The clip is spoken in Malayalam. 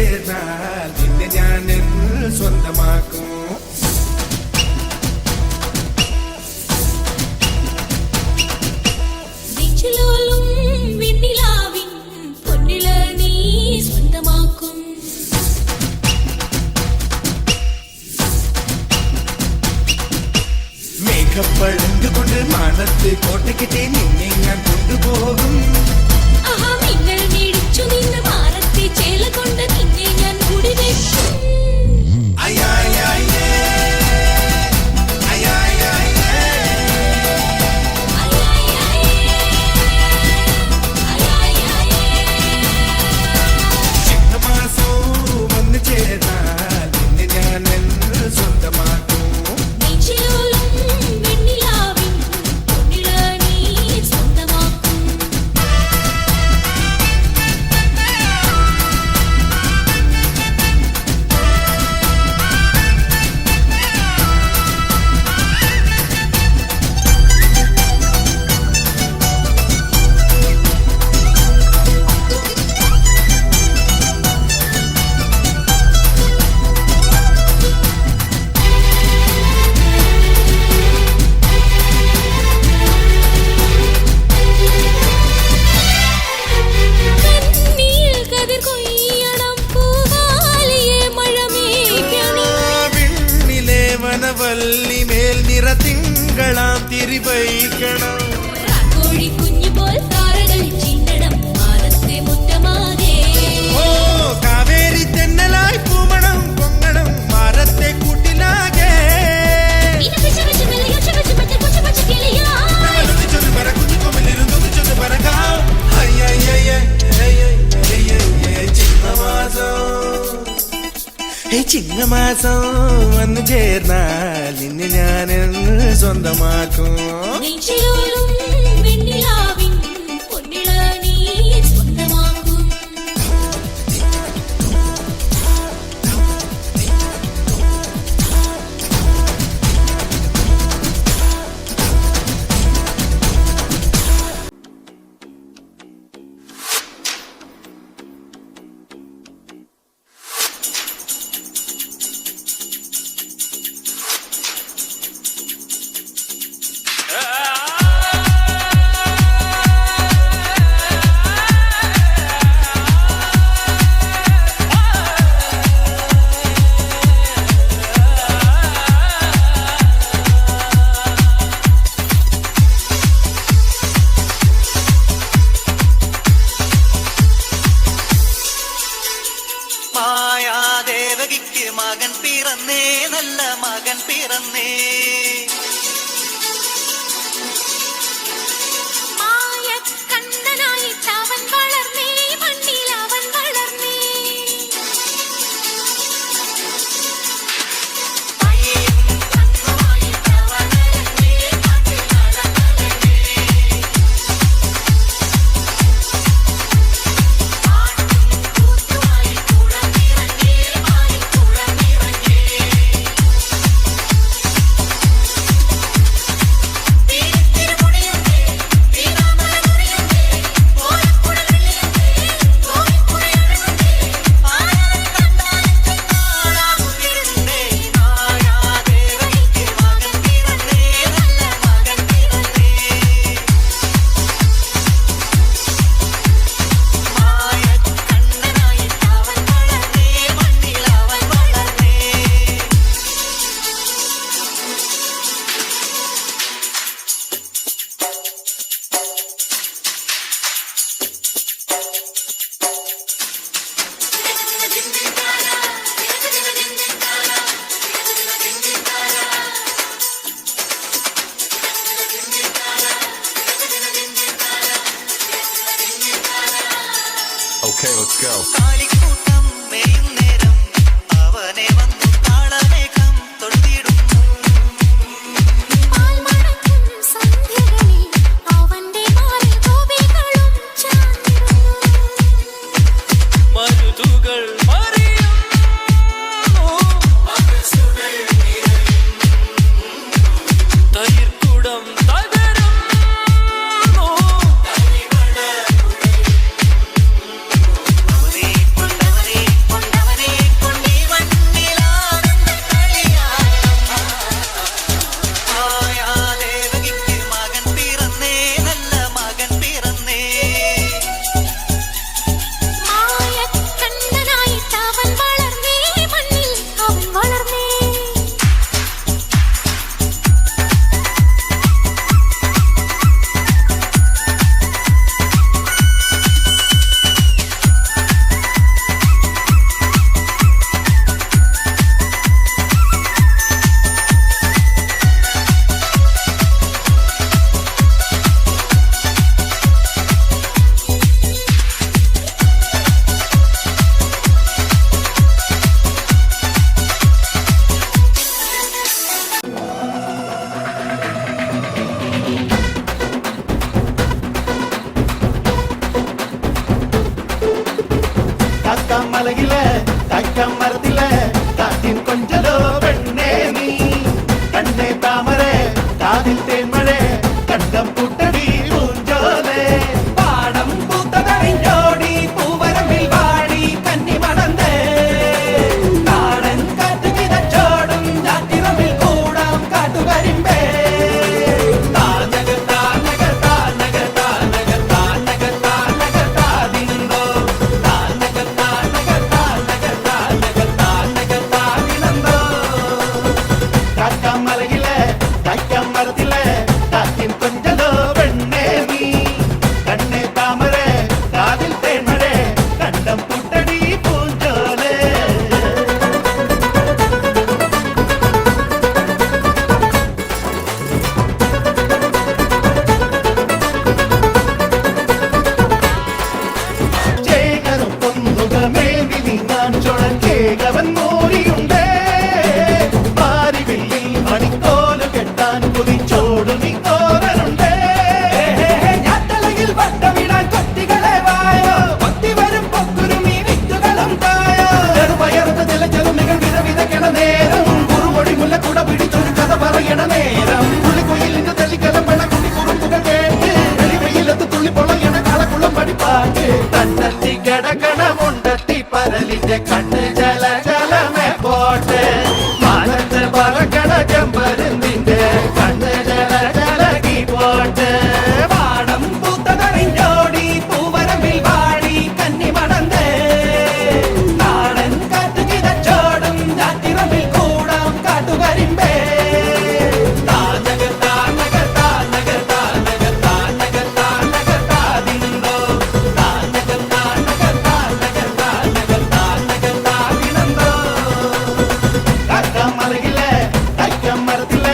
ചേർന്നാൽ നിന്നെ ഞാൻ സ്വന്തമാക്കും. മേഘപ്പഴന്തുകൊണ്ട് മാനത്ത് കോട്ടയ്ക്കിട്ടേ നിന്നെ ഞാൻ കൊണ്ടുപോകും. വല്ലിമേൽ നിറതിങ്കളാം തിരിവയ്ക്കണം. ഓ കാവേരി തെന്നലായി പൂമണം പൊങ്ങണം മാറത്തെ കൂട്ടിലാകെ ചിങ്ങമാസം വന്നു ചേർന്നാൽ നിന്നെ ഞാൻ സ്വന്തമാക്കും. മായാദേവകിക്ക് മകൻ പിറന്നേ, നല്ല മകൻ പിറന്നേ. Okay, let's go. കാക്കാമലയിലെ കായ്ക്കമരത്തിലെ കാറ്റിൻ കൊഞ്ചലോ പെണ്ണേ നീ കണ്ണേ താമരെ കാതിൽ തേന്മഴേ കണ്ടം പുട്ടടി പൂഞ്ചോലേ പാടം പൂത്തതറിഞ്ഞോടി പൂവരമ്പിൽ വാടി കന്നി മണന്തേ നാടൻ കാറ്റ് കിതച്ചോടും ഞാറ്റിറമ്പിൽ കൂടാം കാട്ടുകരിമ്പേ കാക്കാമലയിലെ കായ്ക്കമരത്തിലെ കാറ്റിൻ കൊഞ്ചലോ പെണ്ണേ നീ കണ്ണേ താമരെ കാതിൽ തേന്മഴേ കണ്ടം പുട്ടടി പൂഞ്ചോലേ ചേകരം പൊന്നുകമേന്തി നീങ്ങാൻ ചുഴക്കേകവൻ മോരിയുണ്ടേ പാരിവില്ലിൽ മണിക്കോല് കെട്ടാൻ കുതിച്ചോടു നിക്കോരനുണ്ടേ ഞാത്തലയിൽ വട്ടമിടാൻ കൊത്തികളെ വായോ കൊത്തി വരും പൊക്കുരുമി വിത്തുകളും തായോ ചെറുപയർന്ന് നിലച്ചെറുമികൾ വിതവിതയ്ക്കണ നേരം കുറുമൊഴി മുല്ലക്കുട പിടിച്ചൊരു കഥ പറയണ നേരം പുള്ളിക്കുയിലിന്റെ തെളിക്കലം വേണ കുട്ടി കുറുമ്പുകൾ കേട്ട് വെളിവെയിലത്ത് തുള്ളി പൊളയണ കളക്കുളം പഠിപ്പാട്ട് തന്നത്തി കിടക്കണ മുണ്ടത്തി പരലിന്റെ കണ്ണ് ജല ജലമേ പോട്ടെ മാനത്ത് പറക്കണ ചെമ്പരുന്നിന്റെ കണ്ണ് ജല ജലകി പോട്ടെ പാടം പൂത്തതറിഞ്ഞോടി പൂവരമ്പിൽ വാടി കന്നി മണന്തേ നാടൻ കാറ്റ് കിതച്ചോടും ഞാറ്റിറമ്പിൽ കൂടാം കാട്ടുകരിമ്പേ കാക്കാമലയിലെ കായ്ക്കമരത്തിലെ